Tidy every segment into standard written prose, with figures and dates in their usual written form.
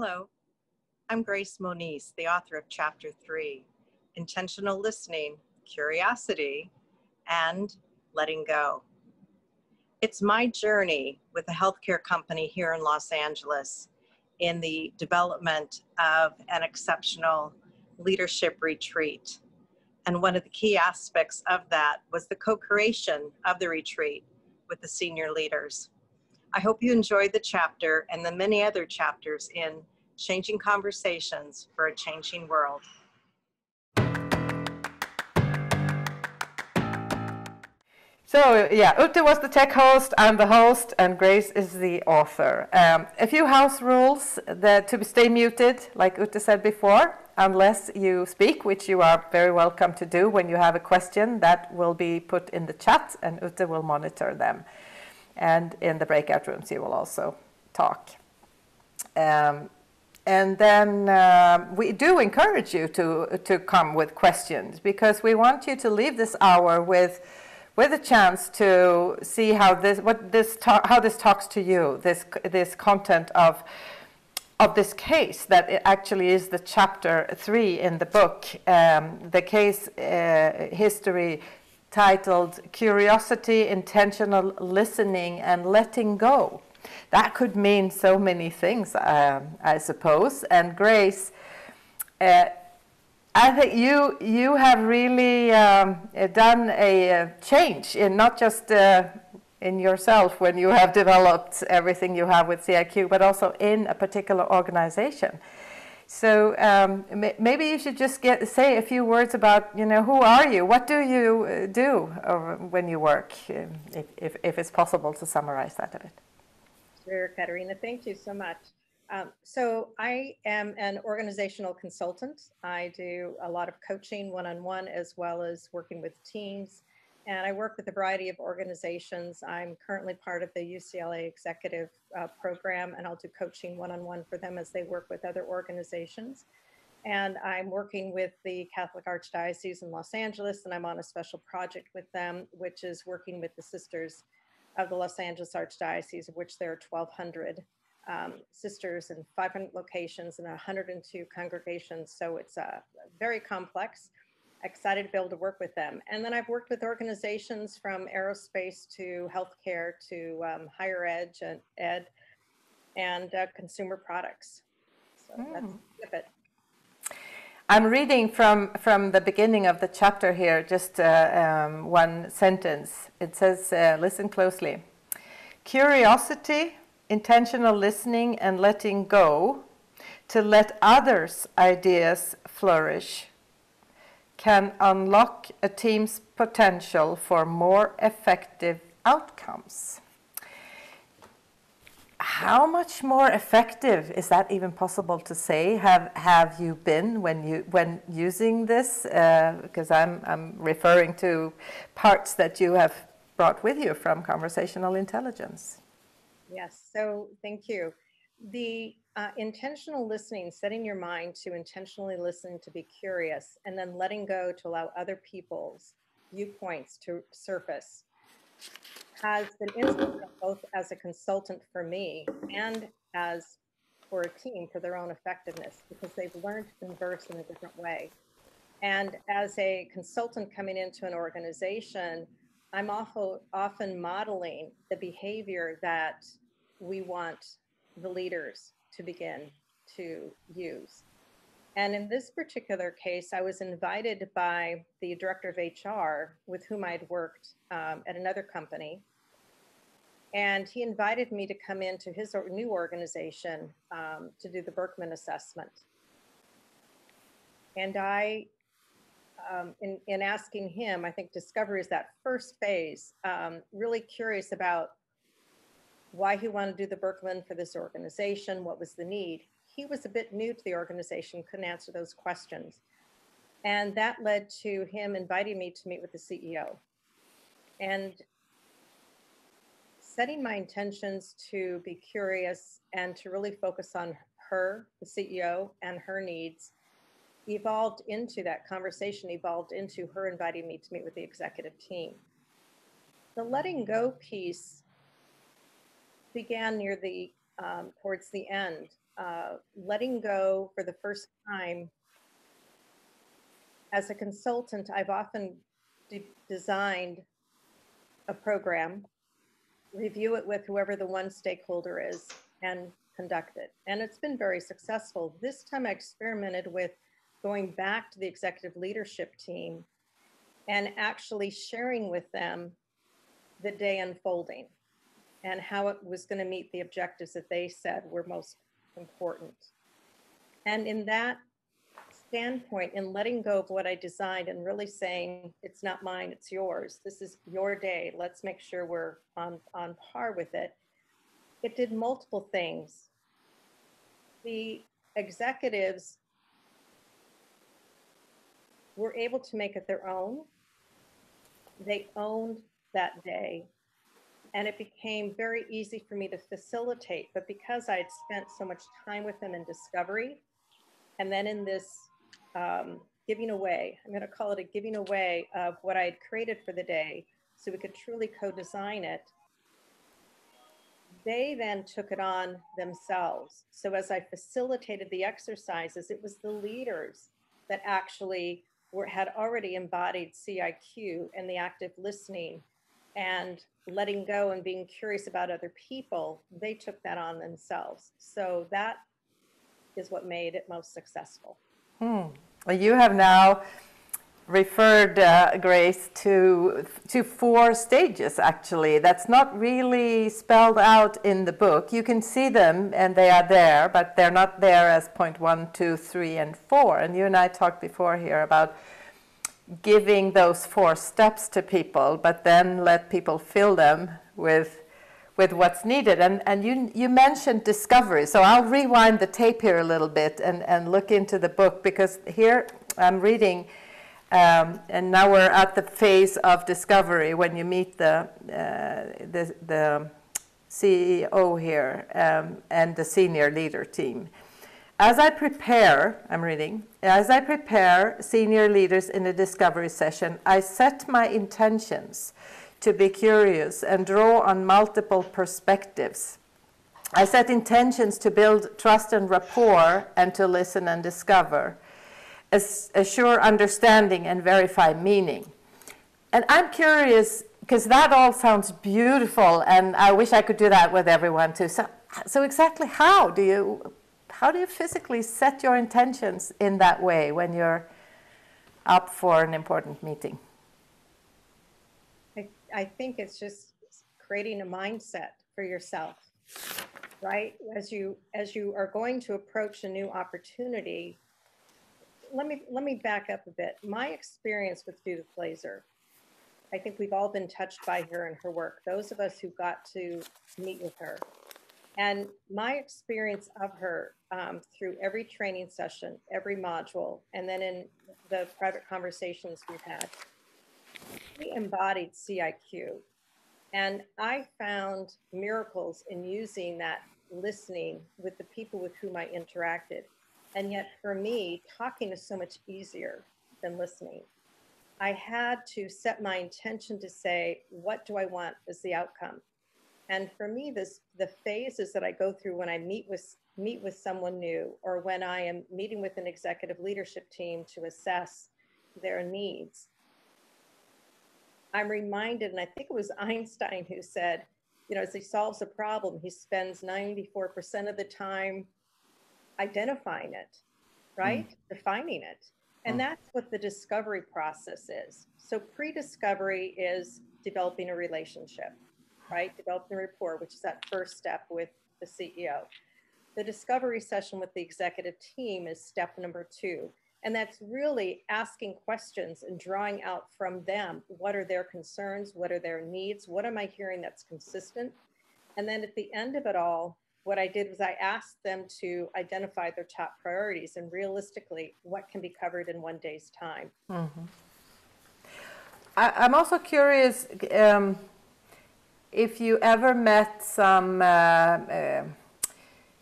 Hello, I'm Grace Moniz, the author of Chapter 3, Intentional Listening, Curiosity, and Letting Go. It's my journey with a healthcare company here in Los Angeles in the development of an exceptional leadership retreat. And one of the key aspects of that was the co-creation of the retreat with the senior leaders. I hope you enjoyed the chapter and the many other chapters in Changing Conversations for a Changing World. So yeah, Ute was the tech host, I'm the host, and Grace is the author. A few house rules that to stay muted, like Ute said before, unless you speak, which you are very welcome to do. When you have a question, that will be put in the chat and Ute will monitor them. And in the breakout rooms, you will also talk. And then we do encourage you to come with questions, because we want you to leave this hour with a chance to see how this talks to you, this content of this case that it actually is the chapter 3 in the book, the case history titled Curiosity, Intentional Listening, and Letting Go. That could mean so many things, I suppose. And Grace, I think you have really done a change in not just in yourself when you have developed everything you have with CIQ, but also in a particular organization. So maybe you should just say a few words about, who are you? What do you do when you work, if it's possible to summarize that a bit. Sure, Katarina, thank you so much. So I am an organizational consultant. I do a lot of coaching one-on-one as well as working with teams. And I work with a variety of organizations. I'm currently part of the UCLA executive program, and I'll do coaching one-on-one for them as they work with other organizations. And I'm working with the Catholic Archdiocese in Los Angeles, and I'm on a special project with them, which is working with the Sisters of the Los Angeles Archdiocese, of which there are 1,200 sisters in 500 locations and 102 congregations. So it's very complex. Excited to be able to work with them. And then I've worked with organizations from aerospace to healthcare to higher ed and consumer products. So that's it. I'm reading from the beginning of the chapter here, just one sentence. It says, listen closely. Curiosity, intentional listening, and letting go to let others' ideas flourish can unlock a team's potential for more effective outcomes. How much more effective is that even possible to say? Have you been when using this? Because I'm referring to parts that you have brought with you from conversational intelligence. Yes. So thank you. The intentional listening, setting your mind to intentionally listen, to be curious, and then letting go to allow other people's viewpoints to surface, has been instrumental both as a consultant for me and as for a team for their own effectiveness, because they've learned to converse in a different way. And as a consultant coming into an organization, I'm often modeling the behavior that we want the leaders to begin to use. And in this particular case, I was invited by the director of HR with whom I'd worked at another company. And he invited me to come into his new organization to do the Berkman assessment. And I, in asking him, I think discovery is that first phase, really curious about why he wanted to do the Berkman for this organization, what was the need. He was a bit new to the organization, couldn't answer those questions. And that led to him inviting me to meet with the CEO. And setting my intentions to be curious and to really focus on her, the CEO, and her needs evolved into that conversation, evolved into her inviting me to meet with the executive team. The letting go piece began near the towards the end letting go for the first time. As a consultant, I've often designed a program, review it with whoever the one stakeholder is, and conduct it. And it's been very successful. This time I experimented with going back to the executive leadership team and actually sharing with them the day unfolding and how it was going to meet the objectives that they said were most important. And in that standpoint, in letting go of what I designed and really saying, it's not mine, it's yours. This is your day. Let's make sure we're on par with it. It did multiple things. The executives were able to make it their own. They owned that day. And it became very easy for me to facilitate. But because I had spent so much time with them in discovery, and then in this giving away, I'm going to call it a giving away of what I had created for the day so we could truly co-design it, they then took it on themselves. So as I facilitated the exercises, it was the leaders that actually had already embodied CIQ and the active listening and letting go and being curious about other people. They took that on themselves. So that is what made it most successful. Well, you have now referred, Grace, to 4 stages, actually. That's not really spelled out in the book. You can see them, and they are there, but they're not there as point 1, 2, 3, and 4. And you and I talked before here about giving those 4 steps to people, but then let people fill them with what's needed. And you mentioned discovery, so I'll rewind the tape here a little bit and look into the book, because here I'm reading, and now we're at the phase of discovery when you meet the CEO here and the senior leader team. As I prepare, I'm reading, as I prepare senior leaders in a discovery session, I set my intentions to be curious and draw on multiple perspectives. I set intentions to build trust and rapport and to listen and discover, assure understanding and verify meaning. And I'm curious, because that all sounds beautiful, and I wish I could do that with everyone too. So exactly how do you physically set your intentions in that way when you're up for an important meeting? I think it's just creating a mindset for yourself, right? As you are going to approach a new opportunity, let me back up a bit. My experience with Judith Glaser, I think we've all been touched by her and her work, those of us who got to meet with her. And my experience of her through every training session, every module, and then in the private conversations we've had, we embodied CIQ. And I found miracles in using that listening with the people with whom I interacted. And yet for me, talking is so much easier than listening. I had to set my intention to say, what do I want as the outcome? And for me, the phases that I go through when I meet with someone new, or when I am meeting with an executive leadership team to assess their needs, I'm reminded, and I think it was Einstein who said, you know, as he solves a problem, he spends 94% of the time identifying it, right? Defining it. And that's what the discovery process is. So pre-discovery is developing a relationship, right? Developing a rapport, which is that first step with the CEO. The discovery session with the executive team is step number 2. And that's really asking questions and drawing out from them. What are their concerns? What are their needs? What am I hearing that's consistent? And then at the end of it all, what I did was I asked them to identify their top priorities and realistically what can be covered in one day's time. Mm-hmm. I'm also curious if you ever met some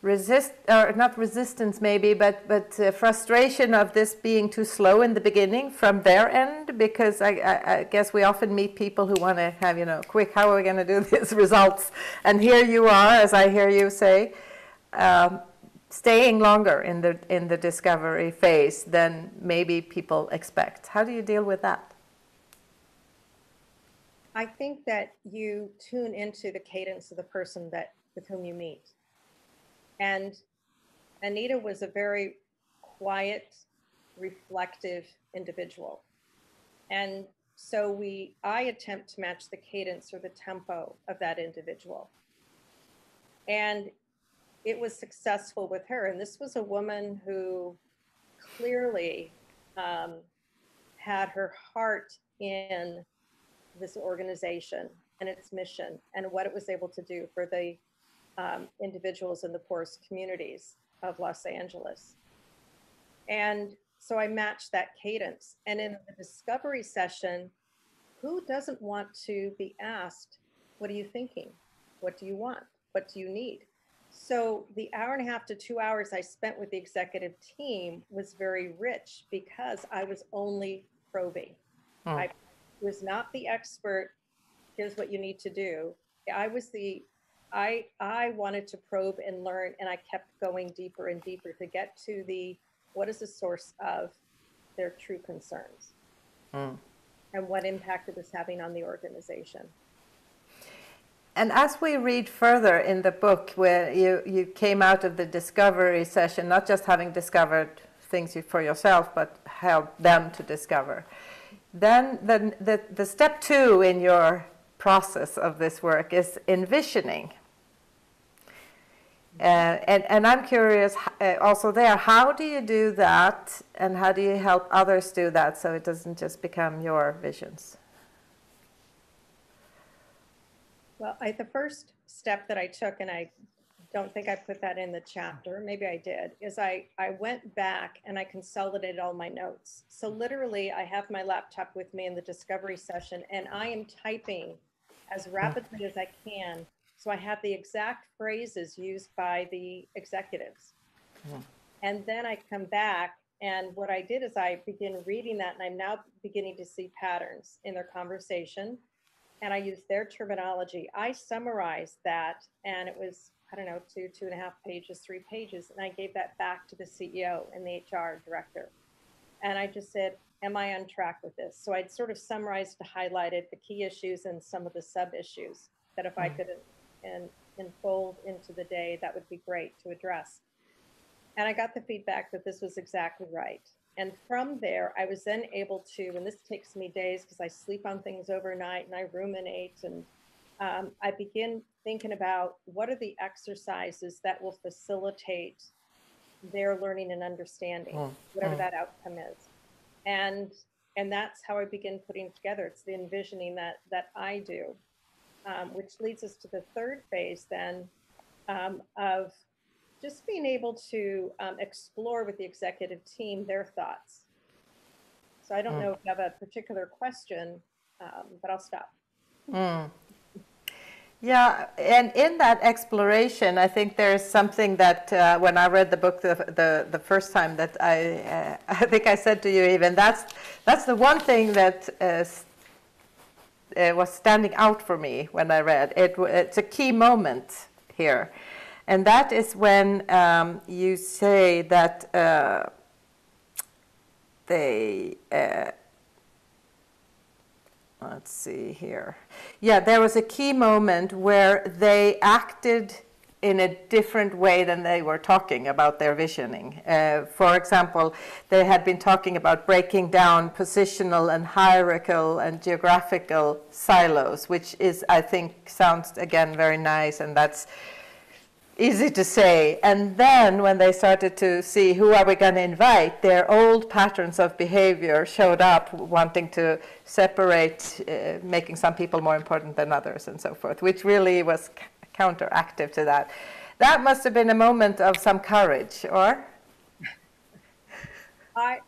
not resistance maybe, but frustration of this being too slow in the beginning from their end, because I guess we often meet people who want to have, you know, quick, how are we going to do these results? And here you are, as I hear you say, staying longer in the discovery phase than maybe people expect. How do you deal with that? I think that you tune into the cadence of the person with whom you meet. And Anita was a very quiet, reflective individual. And so I attempt to match the cadence or the tempo of that individual. And it was successful with her. And this was a woman who clearly had her heart in this organization and its mission and what it was able to do for the individuals in the poorest communities of Los Angeles. And so I matched that cadence. And in the discovery session, who doesn't want to be asked, what are you thinking? What do you want? What do you need? So the 1.5 to 2 hours I spent with the executive team was very rich because I was only probing. I was not the expert. Here's what you need to do. I wanted to probe and learn, and I kept going deeper and deeper to get to what is the source of their true concerns and what impact it was having on the organization. And as we read further in the book, where you came out of the discovery session, not just having discovered things for yourself, but helped them to discover. Then the step 2 in your process of this work is envisioning. And I'm curious also there, how do you do that, and how do you help others do that so it doesn't just become your visions? Well, the first step that I took, and I don't think I put that in the chapter, maybe I did, is I went back and I consolidated all my notes. So literally I have my laptop with me in the discovery session, and I am typing as rapidly as I can. So I have the exact phrases used by the executives. And then I come back, and what I did is I begin reading that, and I'm now beginning to see patterns in their conversation. And I used their terminology. I summarized that, and it was, I don't know, 2.5 pages, 3 pages. And I gave that back to the CEO and the HR director. And I just said, am I on track with this? So I'd sort of summarized and highlighted the key issues and some of the sub issues that if I could enfold into the day, that would be great to address. And I got the feedback that this was exactly right. And from there, I was then able to, and this takes me days because I sleep on things overnight and I ruminate, and I begin thinking about what are the exercises that will facilitate their learning and understanding, whatever that outcome is. And that's how I begin putting together. It's the envisioning that I do, which leads us to the third phase then of just being able to explore with the executive team their thoughts. So I don't know if you have a particular question, but I'll stop. Yeah, and in that exploration, I think there's something that when I read the book the first time that I think I said to you even, that's the one thing that was standing out for me when I read it. It's a key moment here. And that is when you say that let's see here. Yeah, there was a key moment where they acted in a different way than they were talking about their visioning. For example, they had been talking about breaking down positional and hierarchical and geographical silos, which is, I think, sounds again very nice, and that's easy to say. And then when they started to see who are we going to invite, their old patterns of behavior showed up, wanting to separate, making some people more important than others and so forth, which really was counteractive to that. That must have been a moment of some courage, or? I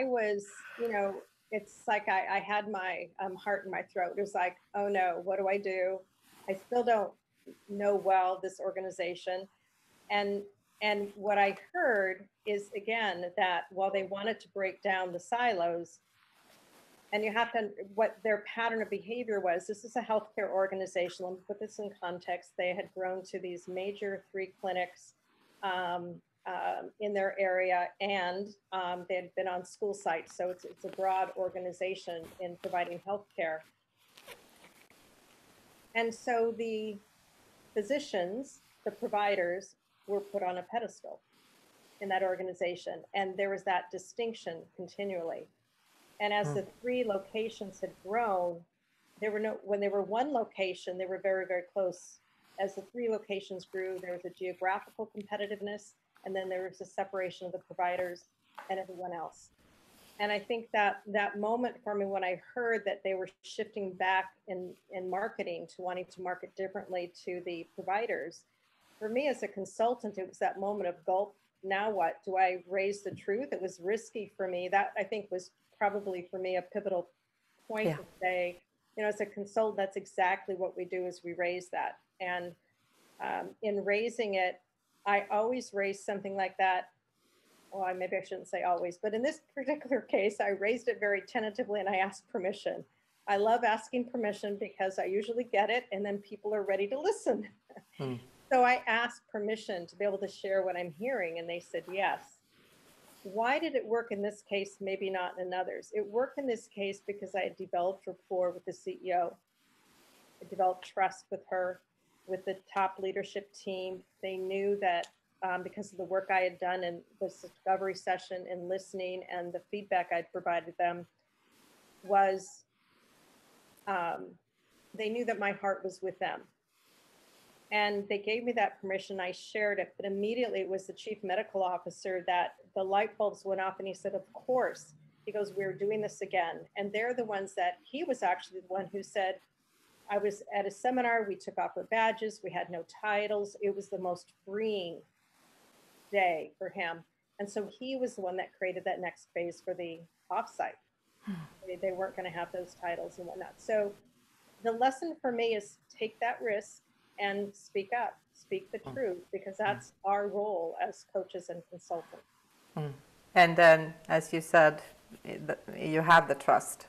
was, you know, it's like I had my heart in my throat. It was like, oh no, what do I do? I still don't know well this organization, and what I heard is, again, that while they wanted to break down the silos, and you have to, what their pattern of behavior was, this is a healthcare organization. Let me put this in context. They had grown to these major 3 clinics in their area, and they had been on school sites. So it's a broad organization in providing healthcare. And so the physicians, the providers, were put on a pedestal in that organization. And there was that distinction continually. And as the 3 locations had grown, when they were one location, they were very, very close. As the 3 locations grew, there was a geographical competitiveness, and then there was a separation of the providers and everyone else. And I think that moment for me, when I heard that they were shifting back in marketing to wanting to market differently to the providers, for me as a consultant, it was that moment of gulp. Now what? Do I raise the truth? It was risky for me. That, I think, was probably for me a pivotal point to say, you know, as a consultant, that's exactly what we do, is we raise that. And in raising it, I always raise something like that. Well, maybe I shouldn't say always, but in this particular case, I raised it very tentatively and I asked permission. I love asking permission because I usually get it and then people are ready to listen. So I asked permission to be able to share what I'm hearing, and they said yes. Why did it work in this case, maybe not in others? It worked in this case because I had developed rapport with the CEO. I developed trust with her, with the top leadership team. They knew that because of the work I had done in the discovery session and listening and the feedback I'd provided them, was they knew that my heart was with them. And they gave me that permission. I shared it, but immediately it was the chief medical officer that the light bulbs went off, and he said, of course. He goes, we're doing this again. And they're the ones that, he was actually the one who said, I was at a seminar, we took off our badges, we had no titles. It was the most freeing day for him. And so he was the one that created that next phase for the offsite. They weren't going to have those titles and whatnot. So the lesson for me is take that risk and speak up, speak the truth, because that's our role as coaches and consultants. And then, as you said, you have the trust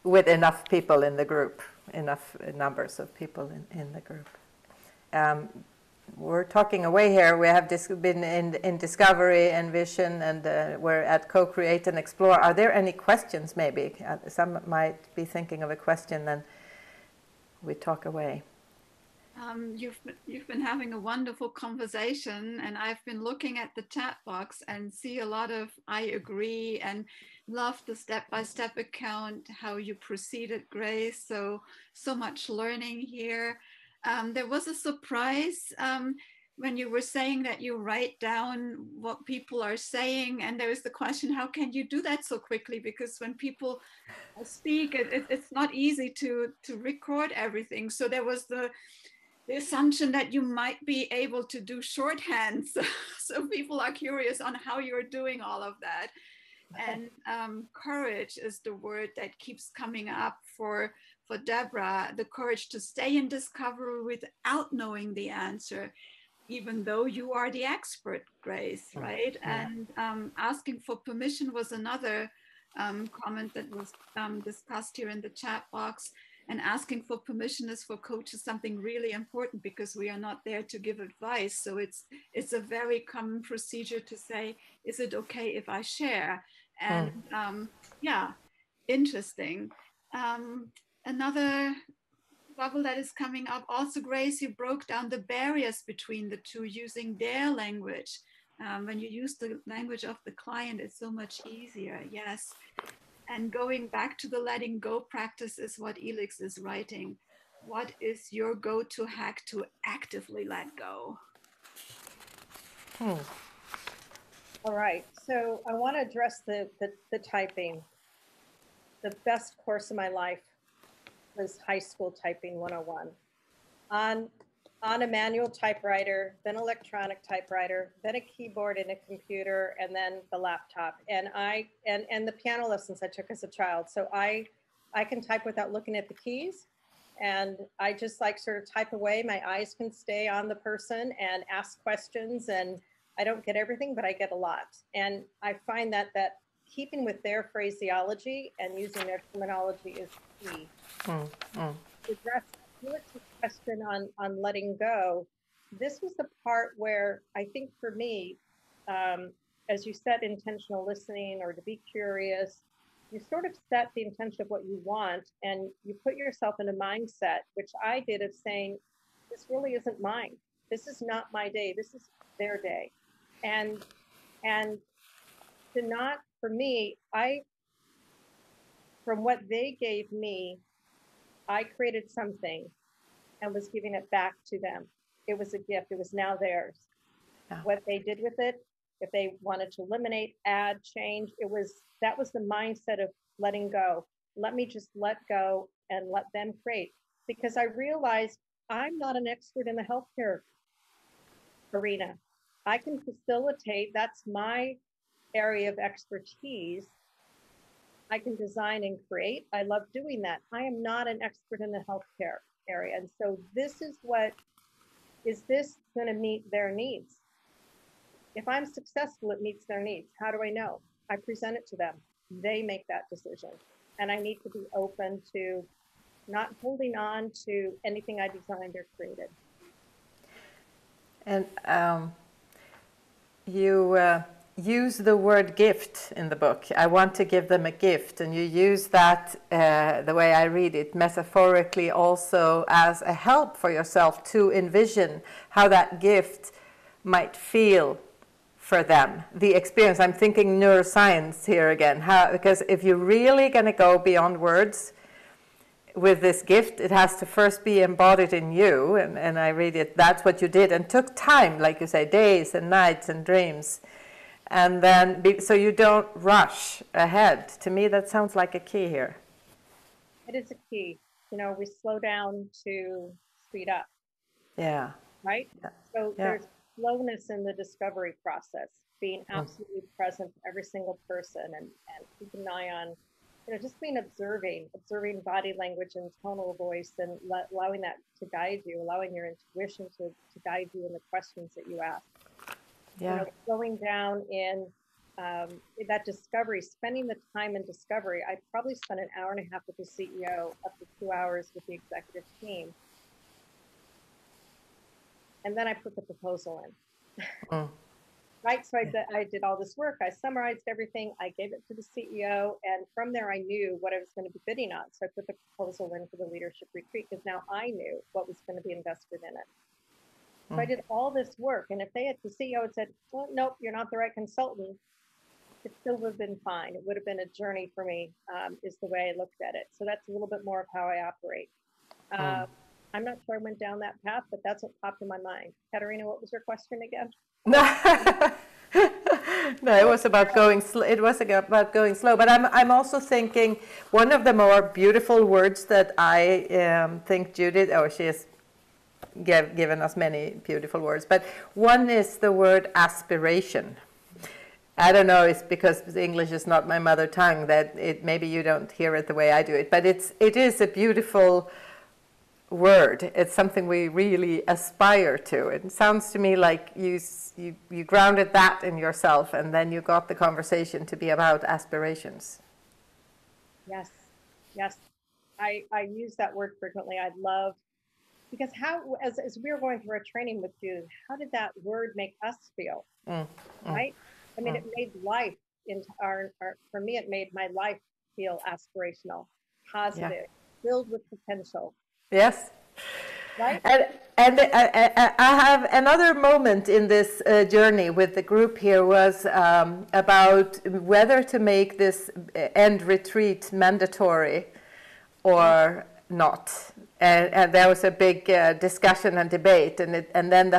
with enough people in the group, enough numbers of people in the group. We're talking away here. We have been in discovery and vision, and we're at co-create and explore. Are there any questions maybe? Some might be thinking of a question, then we talk away. You've been having a wonderful conversation, and I've been looking at the chat box and see a lot of I agree, and love the step-by-step account, how you proceeded, Grace. So much learning here. There was a surprise when you were saying that you write down what people are saying, and there was the question, how can you do that so quickly? Because when people speak, it's not easy to record everything. So there was the assumption that you might be able to do shorthand. So people are curious on how you're doing all of that. And courage is the word that keeps coming up for Deborah, the courage to stay in discovery without knowing the answer, even though you are the expert, Grace, right? Yeah. And asking for permission was another comment that was discussed here in the chat box. And asking for permission is for coaches something really important, because we are not there to give advice. So it's a very common procedure to say, is it okay if I share? And yeah, interesting. Another bubble that is coming up also, Grace, you broke down the barriers between the two using their language. When you use the language of the client, it's so much easier, yes. And going back to the letting go practice is what Elix is writing. What is your go-to hack to actively let go? All right, so I want to address the typing. The best course of my life was high school typing 101. On a manual typewriter, then electronic typewriter, then a keyboard and a computer, and then the laptop. And the piano lessons I took as a child. So I can type without looking at the keys. And I just like sort of type away. My eyes can stay on the person and ask questions. And I don't get everything, but I get a lot. And I find that keeping with their phraseology and using their terminology is key. To address Felix's question on letting go, this was the part where I think for me, as you set intentional listening or to be curious, you sort of set the intention of what you want and you put yourself in a mindset, which I did, of saying, this really isn't mine. This is not my day. This is their day. And to not, for me, from what they gave me, I created something and was giving it back to them. It was a gift. It was now theirs. Yeah. What they did with it, if they wanted to eliminate, add, change, that was the mindset of letting go. Let me just let go and let them create. Because I realized I'm not an expert in the healthcare arena. I can facilitate, that's my area of expertise. I can design and create. I love doing that. I am not an expert in the healthcare area. And so this is is this going to meet their needs? If I'm successful, it meets their needs. How do I know? I present it to them. They make that decision. And I need to be open to not holding on to anything I designed or created. And you use the word gift in the book. I want to give them a gift. And you use that, the way I read it, metaphorically also as a help for yourself to envision how that gift might feel for them, the experience. I'm thinking neuroscience here again, because if you're really going to go beyond words with this gift, it has to first be embodied in you, and I read it, that's what you did, and took time, like you say, days and nights and dreams, and then, so you don't rush ahead. To me, that sounds like a key here. It is a key. You know, we slow down to speed up. Yeah. Right? Yeah. So there's slowness in the discovery process, being absolutely present for every single person and keeping an eye on, you know, just being observing body language and tonal voice, and allowing that to guide you, allowing your intuition to guide you in the questions that you ask. Yeah. You know, going down in that discovery, spending the time in discovery. I probably spent an hour and a half with the CEO, up to 2 hours with the executive team. And then I put the proposal in. Right, so I did all this work. I summarized everything. I gave it to the CEO, and from there I knew what I was going to be bidding on. So I put the proposal in for the leadership retreat, because now I knew what was going to be invested in it. So I did all this work, and if the CEO had said, "Well, nope, you're not the right consultant," it still would have been fine. It would have been a journey for me, is the way I looked at it. So that's a little bit more of how I operate. I'm not sure I went down that path, but that's what popped in my mind. Katerina, what was your question again? No, it was about going slow. It was about going slow. But I'm also thinking one of the more beautiful words that I think Judith, she has given us many beautiful words, but one is the word aspiration. I don't know, it's because English is not my mother tongue that maybe you don't hear it the way I do it, but it is a beautiful word. It's something we really aspire to. It sounds to me like you grounded that in yourself, and then you got the conversation to be about aspirations. Yes, yes. I use that word frequently. I love, because as we were going through our training with you, how did that word make us feel? Right? I mean, it made life into for me, it made my life feel aspirational, positive, filled with potential. Yes. Right? And I have another moment in this journey with the group here was about whether to make this end retreat mandatory or not. And there was a big discussion and debate, and then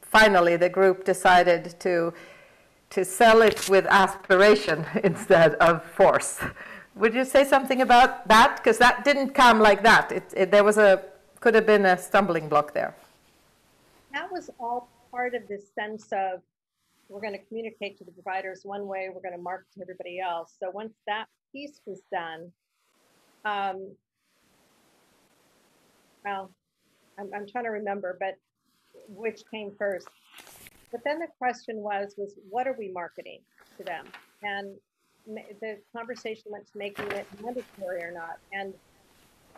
finally the group decided to sell it with aspiration instead of force. Would you say something about that? Because that didn't come like that. Could have been a stumbling block there. That was all part of this sense of, we're going to communicate to the providers one way, we're going to market to everybody else. So once that piece was done, well, I'm trying to remember, but which came first. But then the question was what are we marketing to them? And the conversation went to making it mandatory or not. And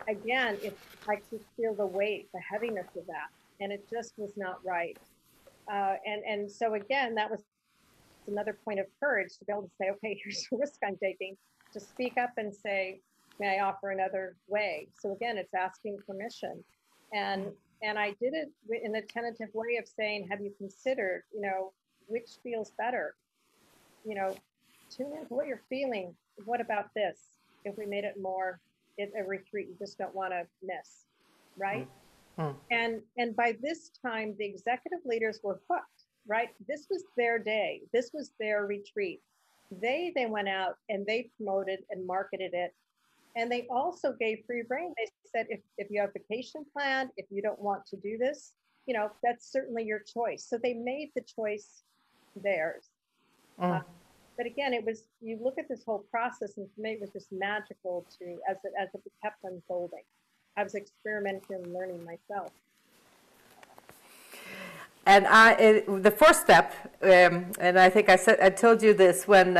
again, I could feel the weight, the heaviness of that, and it just was not right. And so again, that was it's another point of courage to be able to say, okay, here's the risk I'm taking, to speak up and say, may I offer another way? So again, it's asking permission. And I did it in a tentative way of saying, have you considered, you know, which feels better? You know, tune into what you're feeling. What about this? If we made it more a retreat you just don't want to miss, right? And by this time, the executive leaders were hooked, right? This was their day. This was their retreat. They went out and they promoted and marketed it. And they also gave free rein. They said, if you have vacation planned, if you don't want to do this, you know, that's certainly your choice. So they made the choice theirs. But again, it was, you look at this whole process, and for me, it was just magical to, as it kept unfolding. I was experimenting and learning myself. And the first step, and I think I told you this when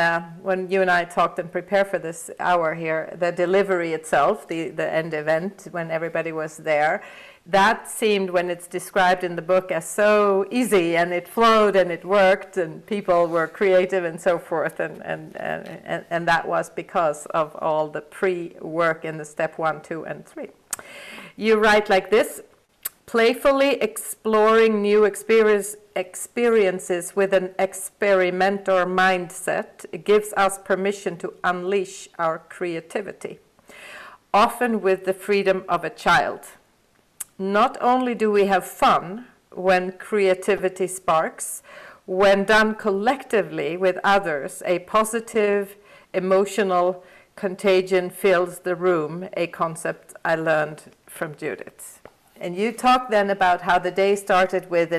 you and I talked and prepared for this hour here, the delivery itself, the end event, when everybody was there, that seemed, when it's described in the book, as so easy, and it flowed and it worked and people were creative and so forth, and that was because of all the pre-work in the step 1, 2, and 3. You write like this: playfully exploring new experiences with an experimenter mindset gives us permission to unleash our creativity, often with the freedom of a child. Not only do we have fun when creativity sparks, when done collectively with others, a positive emotional contagion fills the room, a concept I learned from Judith. And you talked then about how the day started with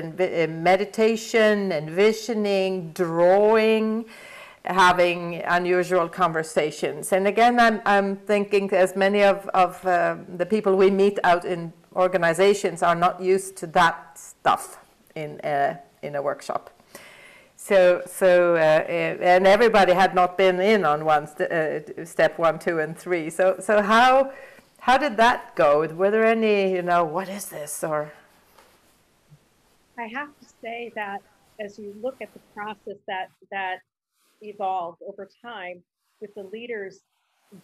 meditation, envisioning, drawing, having unusual conversations. And again, I'm thinking, as many of the people we meet out in organizations are not used to that stuff in a workshop. So and everybody had not been in on step 1, 2, and 3. So how did that go? Were there any, you know, what is this? Or I have to say that as you look at the process that evolved over time, with the leaders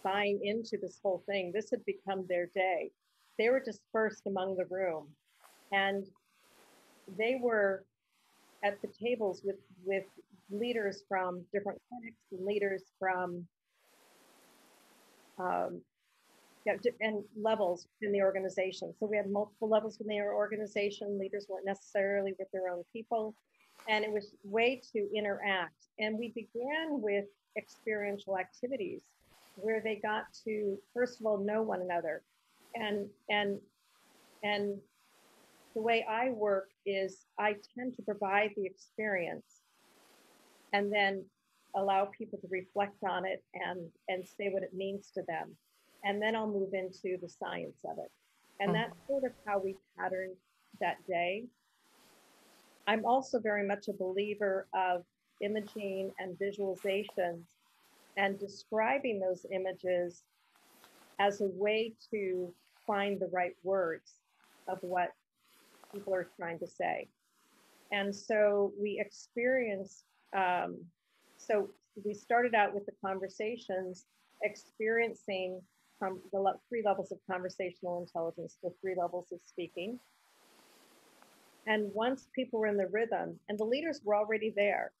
buying into this whole thing, this had become their day. They were dispersed among the room, and they were at the tables with leaders from different clinics and leaders from and levels in the organization. So we had multiple levels in their organization. Leaders weren't necessarily with their own people, and it was a way to interact. And we began with experiential activities where they got to, first of all, know one another. And the way I work is I tend to provide the experience and then allow people to reflect on it and say what it means to them. And then I'll move into the science of it. And that's sort of how we patterned that day. I'm also very much a believer of imaging and visualizations and describing those images as a way to find the right words of what people are trying to say. And so we experienced, so we started out with the conversations, experiencing the 3 levels of conversational intelligence, the 3 levels of speaking. And once people were in the rhythm, and the leaders were already there,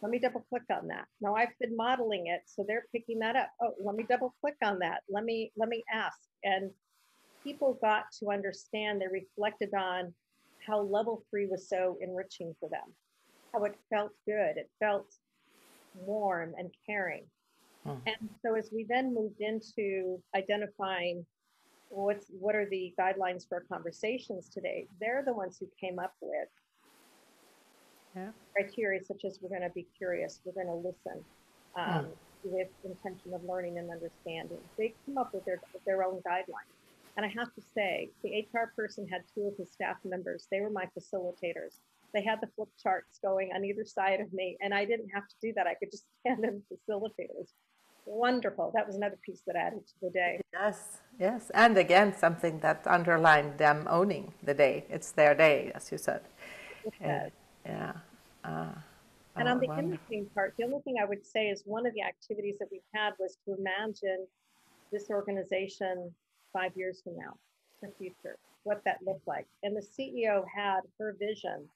let me double click on that. Now I've been modeling it, so they're picking that up. Oh, let me double click on that. Let me ask. And people got to understand, they reflected on how level 3 was so enriching for them, how it felt good. It felt warm and caring. And so as we then moved into identifying what are the guidelines for conversations today, they're the ones who came up with criteria such as, we're going to be curious, we're going to listen, with intention of learning and understanding. They come up with their own guidelines. And I have to say, the HR person had 2 of his staff members. They were my facilitators. They had the flip charts going on either side of me, and I didn't have to do that. I could just stand and facilitate. It was wonderful. That was another piece that added to the day. Yes. And again, something that underlined them owning the day. It's their day, as you said. And on the wonderful. imaging part, the only thing I would say is one of the activities that we had was to imagine this organization 5 years from now, the future, what that looked like. And the CEO had her vision.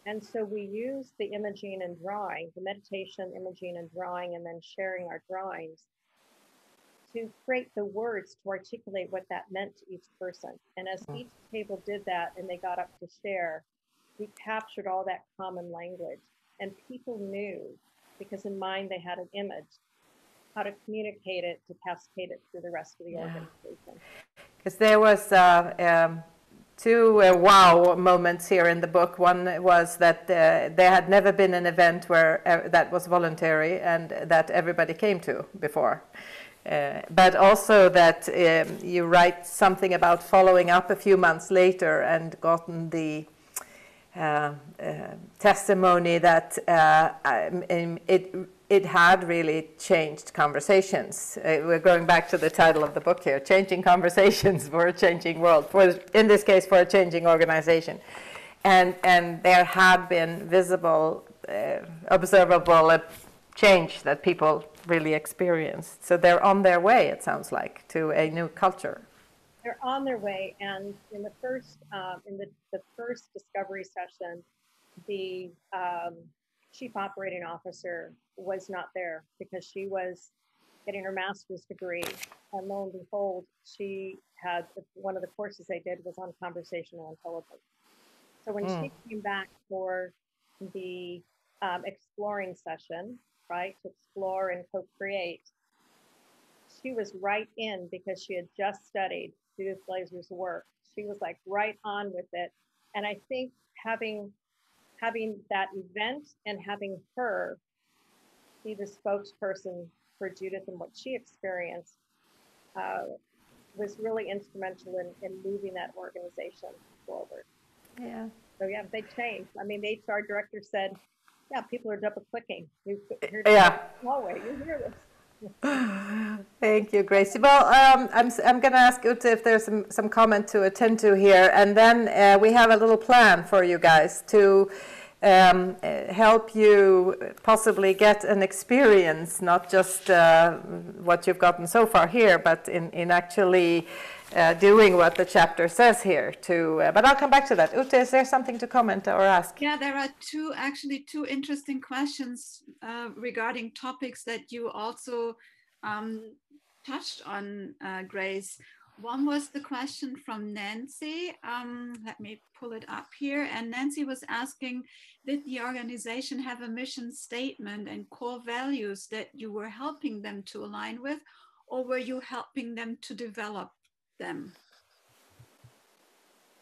And so we used the imaging and drawing, the meditation, imaging and drawing, and then sharing our drawings to create the words to articulate what that meant to each person. And as each table did that and they got up to share, we captured all that common language. And people knew, because in mind they had an image, how to communicate it, to cascade it through the rest of the organization. Because there was two wow moments here in the book. One was that there had never been an event where that was voluntary and that everybody came to before. But also that you write something about following up a few months later and gotten the testimony that it had really changed conversations. We're going back to the title of the book here, Changing Conversations for a Changing World, in this case for a changing organization. And there had been visible, observable change that people really experienced. So they're on their way, it sounds like, to a new culture. They're on their way, and in the first discovery session, the chief operating officer was not there because she was getting her master's degree, and lo and behold, she had one of the courses they did was on conversational intelligence. So when she came back for the exploring session, right, to explore and co-create, she was right in because she had just studied Judith Blazer's work. She was like right on with it. And I think having that event and having her be the spokesperson for Judith and what she experienced was really instrumental in moving that organization forward. Yeah. So yeah, they changed. I mean, the HR director said, yeah, people are double clicking. You hear hallway, you hear this. Thank you, Gracie. Well, I'm going to ask Ute if there's some comment to attend to here, and then we have a little plan for you guys to help you possibly get an experience, not just what you've gotten so far here, but in actually doing what the chapter says here. But I'll come back to that. Ute, is there something to comment or ask? Yeah, there are two interesting questions regarding topics that you also touched on, Grace. One was the question from Nancy. Let me pull it up here. And Nancy was asking, did the organization have a mission statement and core values that you were helping them to align with, or were you helping them to develop them?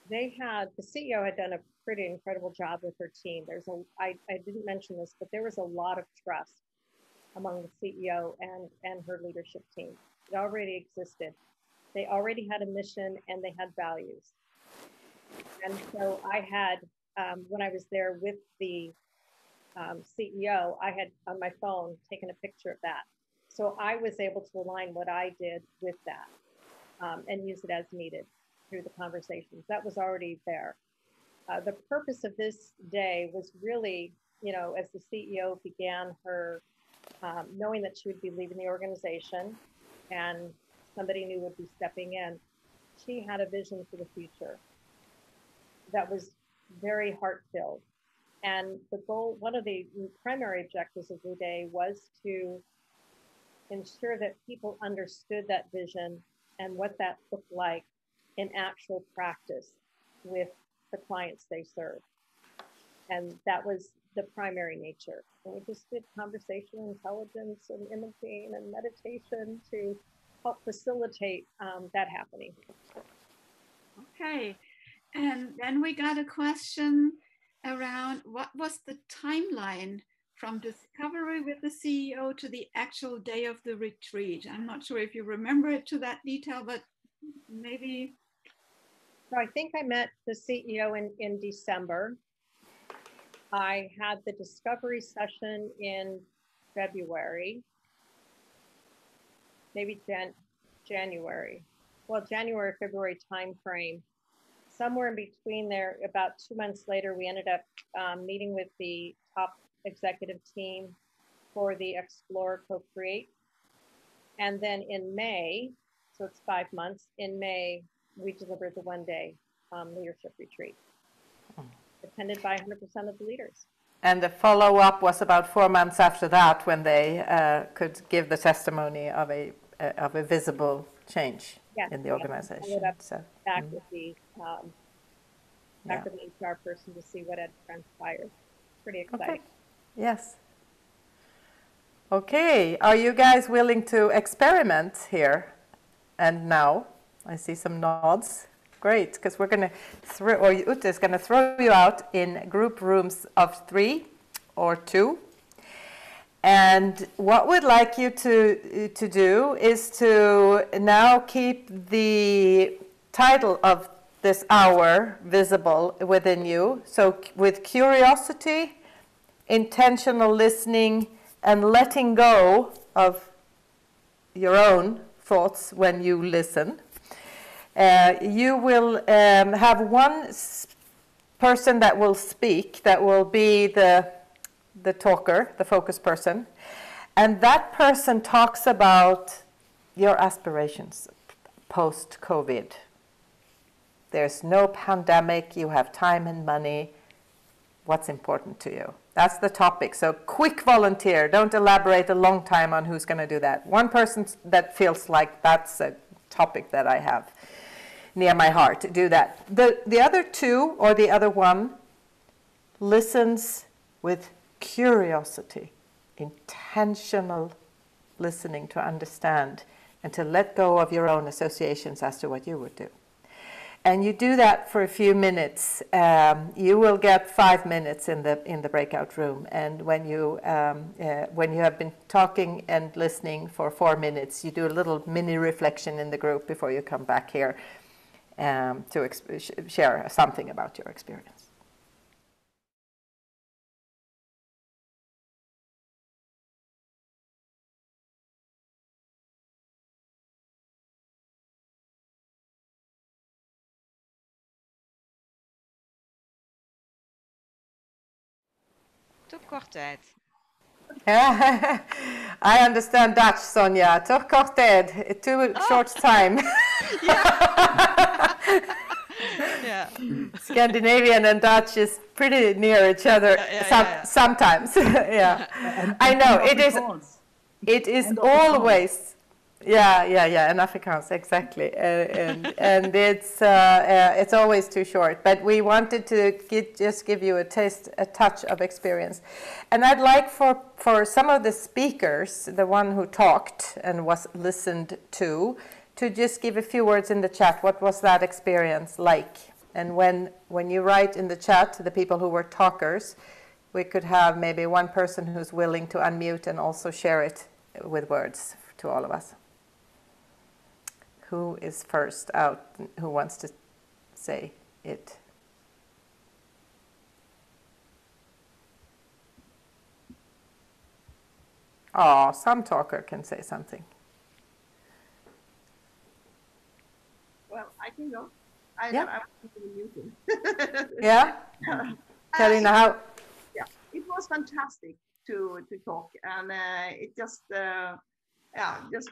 The CEO had done a pretty incredible job with her team. I didn't mention this, but there was a lot of trust among the CEO and her leadership team. It already existed. They already had a mission and they had values. And so I had, when I was there with the CEO, I had on my phone taken a picture of that. So I was able to align what I did with that and use it as needed through the conversations. That was already there. The purpose of this day was really, as the CEO began her, knowing that she would be leaving the organization and somebody new would be stepping in, she had a vision for the future that was very heart-filled. And the goal, one of the primary objectives of the day was to ensure that people understood that vision and what that looked like in actual practice with the clients they serve. And that was the primary nature. And we just did conversational intelligence and imaging and meditation to help facilitate that happening. Okay, and then we got a question around what was the timeline from discovery with the CEO to the actual day of the retreat? I'm not sure if you remember it to that detail, but maybe. So I think I met the CEO in December. I had the discovery session in February, maybe January. Well, January, February timeframe. Somewhere in between there, about 2 months later, we ended up meeting with the top executive team for the Explore Co-Create. And then in May, so it's 5 months, in May, we delivered the one-day leadership retreat, attended by 100% of the leaders. And the follow-up was about 4 months after that, when they could give the testimony of a visible change in the organization. So, back with the back with the HR person to see what had transpired. Pretty exciting. Okay. Yes. Okay. Are you guys willing to experiment here and now? I see some nods. Great, because we're going to throw, or Ute is going to throw you out in group rooms of 3 or 2. And what we'd like you to do is to now keep the title of this hour visible within you. So with curiosity, intentional listening, and letting go of your own thoughts when you listen. You will have one person that will speak, that will be the talker, the focus person, and that person talks about your aspirations post-COVID. There's no pandemic, you have time and money. What's important to you? That's the topic. So quick volunteer. Don't elaborate a long time on who's going to do that. One person that feels like that's a topic that I have near my heart, do that. The other 2 or the other 1 listens with curiosity, intentional listening to understand and to let go of your own associations as to what you would do. And you do that for a few minutes. You will get 5 minutes in the breakout room. And when you have been talking and listening for 4 minutes, you do a little mini reflection in the group before you come back here to share something about your experience. Te kort tijd. I understand Dutch, Sonja. Toch kort tijd. Too short time. Yeah. Scandinavian and Dutch is pretty near each other sometimes. I know it is always. And Afrikaans, exactly, and it's always too short. But we wanted to just give you a touch of experience, and I'd like for some of the speakers, the one who talked and was listened to just give a few words in the chat. What was that experience like? And when you write in the chat, the people who were talkers, we could have maybe one person who's willing to unmute and also share it with words to all of us. Who is first out? Who wants to say it? Oh, some talker can say something. Well, I can go. I was muted. Yeah? Karina, how? Yeah, it was fantastic to talk, and it just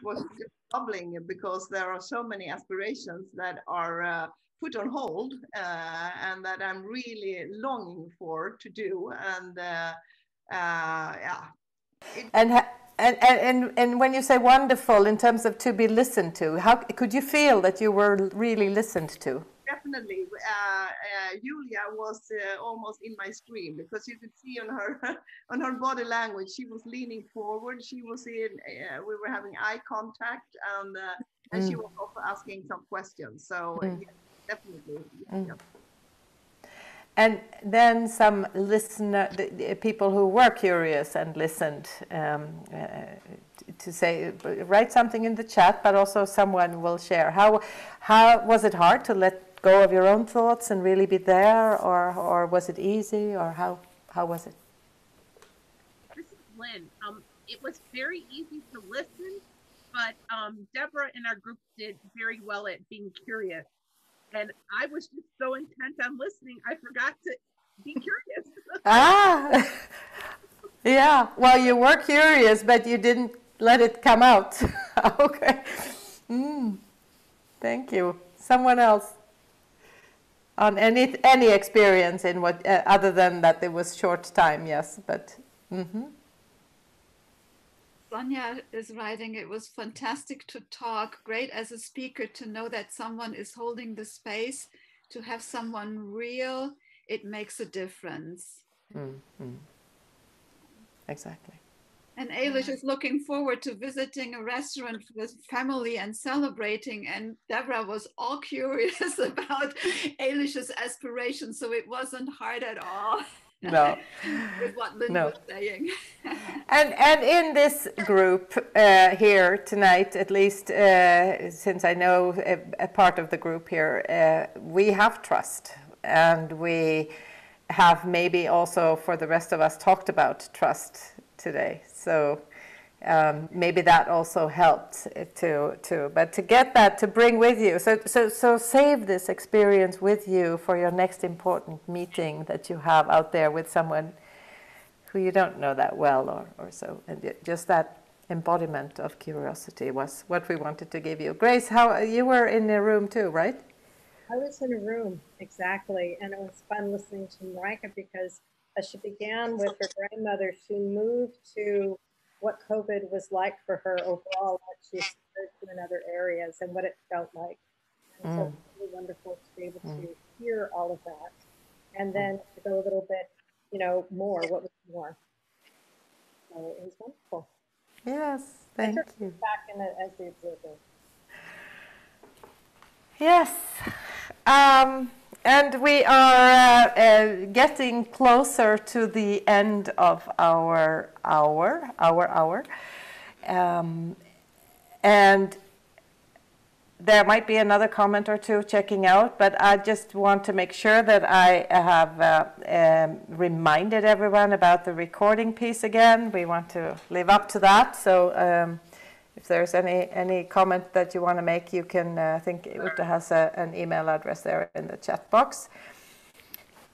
was bubbling, because there are so many aspirations that are put on hold, and that I'm really longing for to do, and And when you say wonderful in terms of to be listened to, how could you feel that you were really listened to? Definitely. Julia was almost in my stream, because you could see on her body language, she was leaning forward. She was we were having eye contact, and she was also asking some questions. So yeah, definitely. Yeah. And then some people who were curious and listened to say, write something in the chat, but also someone will share. How was it hard to let go of your own thoughts and really be there, or was it easy, or how was it? This is Lynn. It was very easy to listen, but Deborah in our group did very well at being curious. And I was just so intent on listening, I forgot to be curious. Yeah, well, you were curious, but you didn't let it come out. Okay. Thank you. Someone else on any experience in what other than that it was short time? Yes, but. Sonia is writing, it was fantastic to talk, great as a speaker to know that someone is holding the space, to have someone real, it makes a difference. Exactly. And Eilish is looking forward to visiting a restaurant with family and celebrating. And Deborah was all curious about Eilish's aspirations, so it wasn't hard at all. No. With what Lynn was saying. And in this group here tonight, at least since I know a part of the group here, we have trust, and we have maybe also for the rest of us talked about trust today. So maybe that also helped but to get that to bring with you. So save this experience with you for your next important meeting that you have out there with someone who you don't know that well or so. And just that embodiment of curiosity was what we wanted to give you. Grace, how you were in a room too, right? I was in a room, exactly. And it was fun listening to Marika because as she began with her grandmother, she moved to what COVID was like for her overall, what she started to in other areas and what it felt like. And so it's really wonderful to be able to hear all of that. And then to go a little bit, more, what was more? So it was wonderful. Yes, thank you. Back in as the observer. Yes. And we are getting closer to the end of our hour. And there might be another comment or two checking out, but I just want to make sure that I have reminded everyone about the recording piece again. We want to live up to that. So if there's any comment that you want to make, you can, I think Ute has an email address there in the chat box.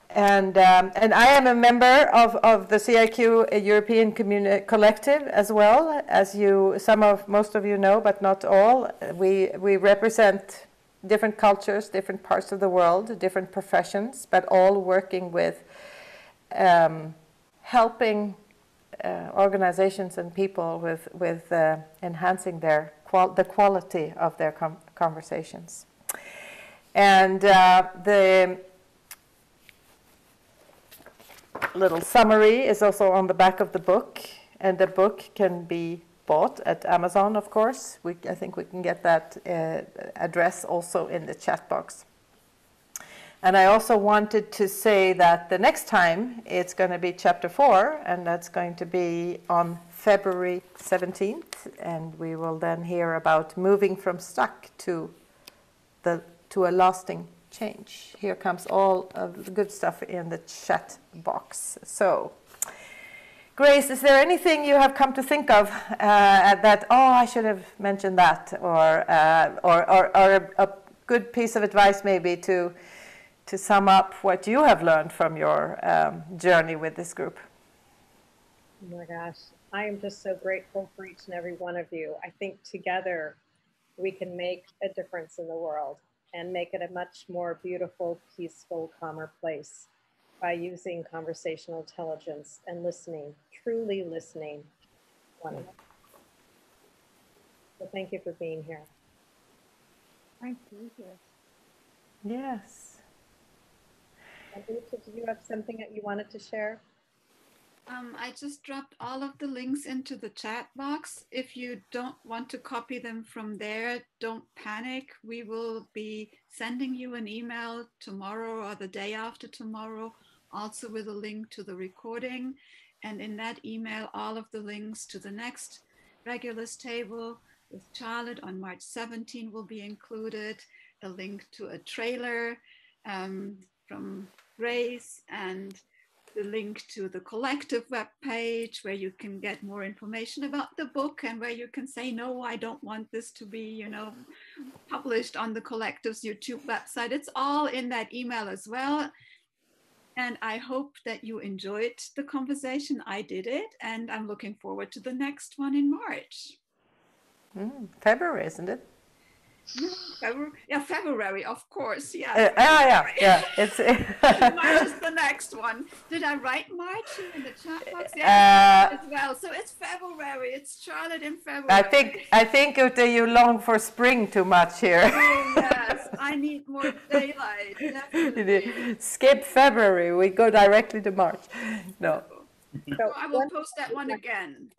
And I am a member of the CIQ European Collective as well, as most of you know, but not all. We represent different cultures, different parts of the world, different professions, but all working with helping organizations and people with enhancing the quality of their conversations. And the little summary is also on the back of the book, and the book can be bought at Amazon, of course. I think we can get that address also in the chat box. And I also wanted to say that the next time it's going to be chapter 4, and that's going to be on February 17th, and we will then hear about moving from stuck to a lasting change. Here comes all of the good stuff in the chat box. So, Grace, is there anything you have come to think of I should have mentioned that, or a good piece of advice maybe to sum up what you have learned from your journey with this group? Oh my gosh, I am just so grateful for each and every one of you. I think together we can make a difference in the world and make it a much more beautiful, peaceful, calmer place by using conversational intelligence and listening, truly listening to one another. So thank you for being here. Thank you. Yes. Did you have something that you wanted to share? I just dropped all of the links into the chat box. If you don't want to copy them from there, don't panic. We will be sending you an email tomorrow or the day after tomorrow, also with a link to the recording. And in that email, all of the links to the next Regulus table with Charlotte on March 17 will be included, a link to a trailer from Grace, and the link to the collective webpage where you can get more information about the book and where you can say, no, I don't want this to be, published on the collective's YouTube website. It's all in that email as well. And I hope that you enjoyed the conversation. I did it, and I'm looking forward to the next one in March. February, isn't it? No, February. Yeah, February, of course. Yeah. Yeah. It's March is the next one. Did I write March in the chat box? Yeah, as well. So it's February. It's Charlotte in February. I think Ute, you long for spring too much here. Oh, yes, I need more daylight. Definitely. Skip February. We go directly to March. No. So I will post that one again.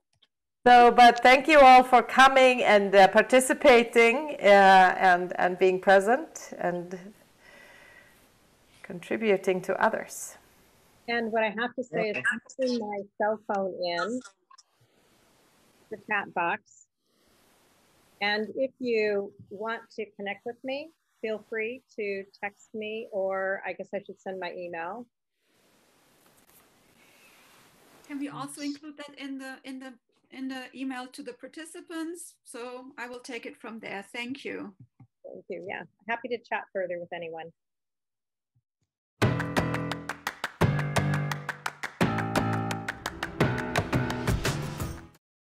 So, but thank you all for coming and participating and being present and contributing to others. And what I have to say is I'm putting my cell phone in the chat box. And if you want to connect with me, feel free to text me, or I guess I should send my email. Can we also include that in the email to the participants? So I will take it from there. Thank you. Thank you. Yeah, happy to chat further with anyone.